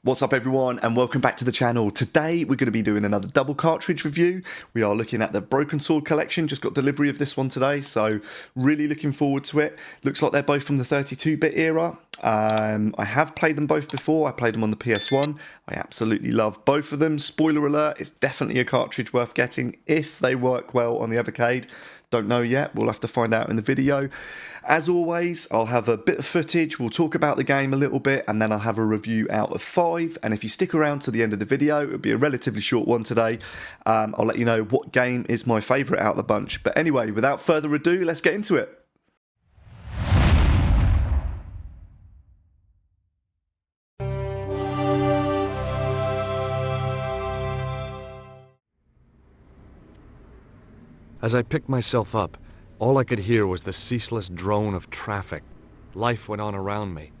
What's up everyone and welcome back to the channel. Today we're going to be doing another double cartridge review. We are looking at the Broken Sword Collection, just got delivery of this one today, so really looking forward to it. Looks like they're both from the 32-bit era. I have played them both before. I played them on the PS1. I absolutely love both of them. Spoiler alert, it's definitely a cartridge worth getting if they work well on the Evercade. Don't know yet, we'll have to find out in the video. As always, I'll have a bit of footage, we'll talk about the game a little bit, and then I'll have a review out of 5. And if you stick around to the end of the video, it'll be a relatively short one today. I'll let you know what game is my favourite out of the bunch. But anyway, without further ado, let's get into it. As I picked myself up, all I could hear was the ceaseless drone of traffic. Life went on around me,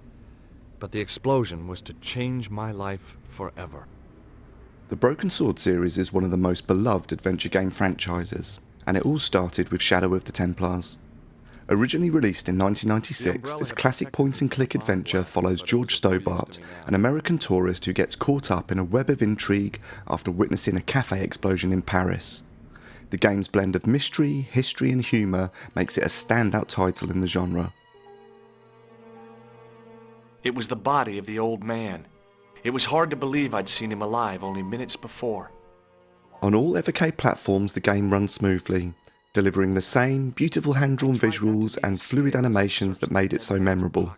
but the explosion was to change my life forever. The Broken Sword series is one of the most beloved adventure game franchises, and it all started with Shadow of the Templars. Originally released in 1996, this classic point-and-click adventure follows George Stobart, an American tourist who gets caught up in a web of intrigue after witnessing a cafe explosion in Paris. The game's blend of mystery, history and humour makes it a standout title in the genre. It was the body of the old man. It was hard to believe I'd seen him alive only minutes before. On all Evercade platforms, the game runs smoothly, delivering the same beautiful hand-drawn visuals and fluid animations that made it so memorable.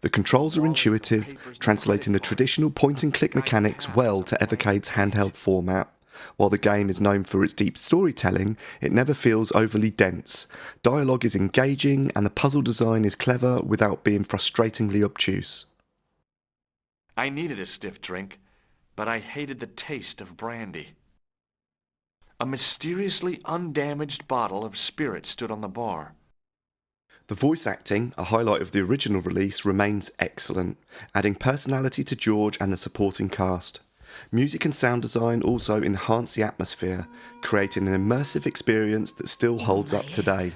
The controls are intuitive, translating the traditional point-and-click mechanics well to Evercade's handheld format. While the game is known for its deep storytelling, it never feels overly dense. Dialogue is engaging and the puzzle design is clever without being frustratingly obtuse. I needed a stiff drink, but I hated the taste of brandy. A mysteriously undamaged bottle of spirit stood on the bar. The voice acting, a highlight of the original release, remains excellent, adding personality to George and the supporting cast. Music and sound design also enhance the atmosphere, creating an immersive experience that still holds up today.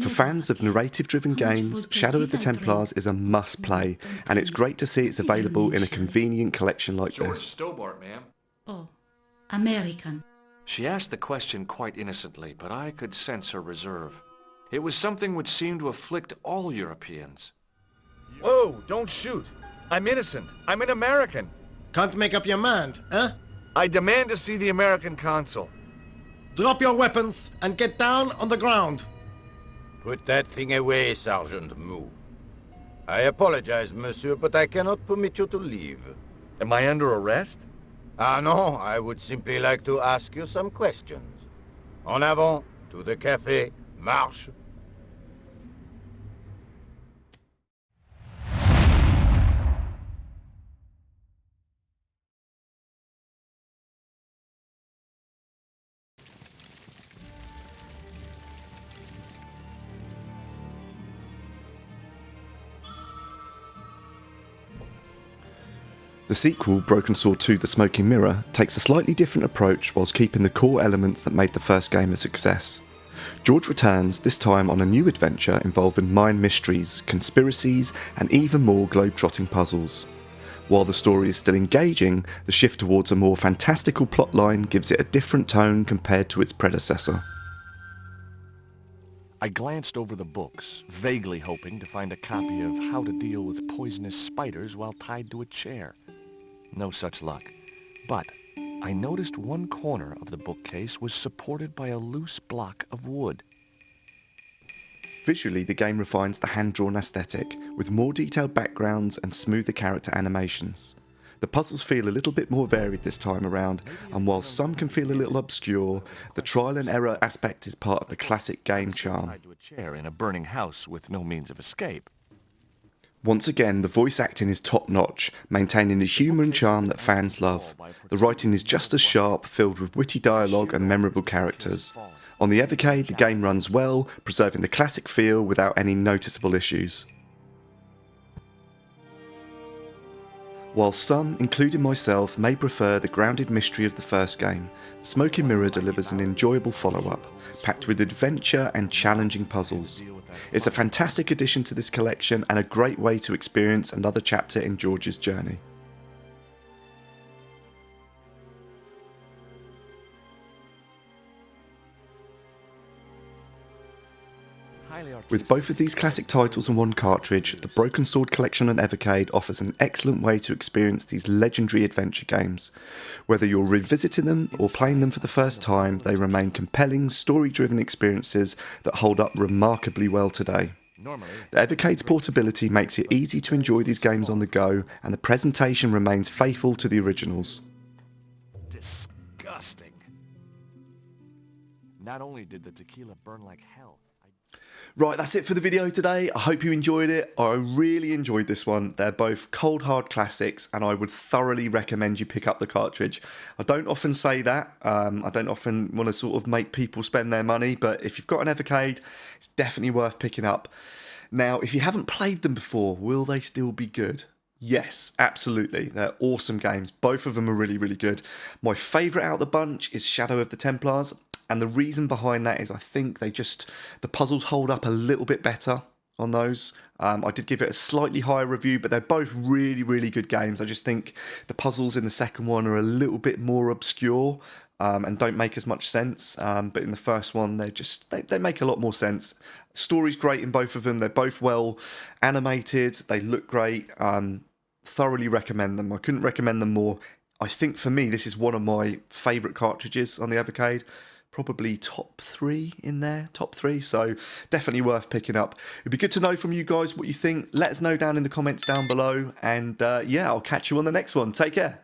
For fans of narrative-driven games, Shadow of the Templars is a must-play, and it's great to see it's available in a convenient collection like George this. Stobart, ma'am. Oh, American. She asked the question quite innocently, but I could sense her reserve. It was something which seemed to afflict all Europeans. Whoa, don't shoot. I'm innocent. I'm an American. Can't make up your mind, huh? I demand to see the American consul. Drop your weapons and get down on the ground. Put that thing away, Sergeant Moo. I apologize, monsieur, but I cannot permit you to leave. Am I under arrest? Ah, no, I would simply like to ask you some questions. En avant, to the café, marche. The sequel, Broken Sword 2 The Smoking Mirror, takes a slightly different approach whilst keeping the core elements that made the first game a success. George returns, this time on a new adventure involving mind mysteries, conspiracies and even more globe-trotting puzzles. While the story is still engaging, the shift towards a more fantastical plotline gives it a different tone compared to its predecessor. I glanced over the books, vaguely hoping to find a copy of How to Deal with Poisonous Spiders While Tied to a Chair. No such luck. But I noticed one corner of the bookcase was supported by a loose block of wood. Visually, the game refines the hand-drawn aesthetic, with more detailed backgrounds and smoother character animations. The puzzles feel a little bit more varied this time around, and while some can feel a little obscure, the trial and error aspect is part of the classic game charm. Tied to a chair in a burning house with no means of escape. Once again, the voice acting is top-notch, maintaining the humour and charm that fans love. The writing is just as sharp, filled with witty dialogue and memorable characters. On the Evercade, the game runs well, preserving the classic feel without any noticeable issues. While some, including myself, may prefer the grounded mystery of the first game, The Smoking Mirror delivers an enjoyable follow-up, packed with adventure and challenging puzzles. It's a fantastic addition to this collection and a great way to experience another chapter in George's journey. With both of these classic titles on one cartridge, the Broken Sword Collection on Evercade offers an excellent way to experience these legendary adventure games. Whether you're revisiting them or playing them for the first time, they remain compelling, story-driven experiences that hold up remarkably well today. The Evercade's portability makes it easy to enjoy these games on the go, and the presentation remains faithful to the originals. Disgusting. Not only did the tequila burn like hell. Right, that's it for the video today. I hope you enjoyed it. I really enjoyed this one. They're both cold hard classics, and I would thoroughly recommend you pick up the cartridge. I don't often say that. I don't often want to sort of make people spend their money, but if you've got an Evercade, it's definitely worth picking up. Now, if you haven't played them before, will they still be good? Yes, absolutely. They're awesome games. Both of them are really, really good. My favourite out of the bunch is Shadow of the Templars. And the reason behind that is I think the puzzles hold up a little bit better on those. I did give it a slightly higher review, but they're both really, really good games. I just think the puzzles in the second one are a little bit more obscure and don't make as much sense. But in the first one, they make a lot more sense. Story's great in both of them. They're both well animated. They look great. Thoroughly recommend them. I couldn't recommend them more. I think for me, this is one of my favourite cartridges on the Evercade. Probably top 3 in there, top 3, so definitely worth picking up. It'd be good to know from you guys what you think. Let us know down in the comments down below, and yeah, I'll catch you on the next one. Take care.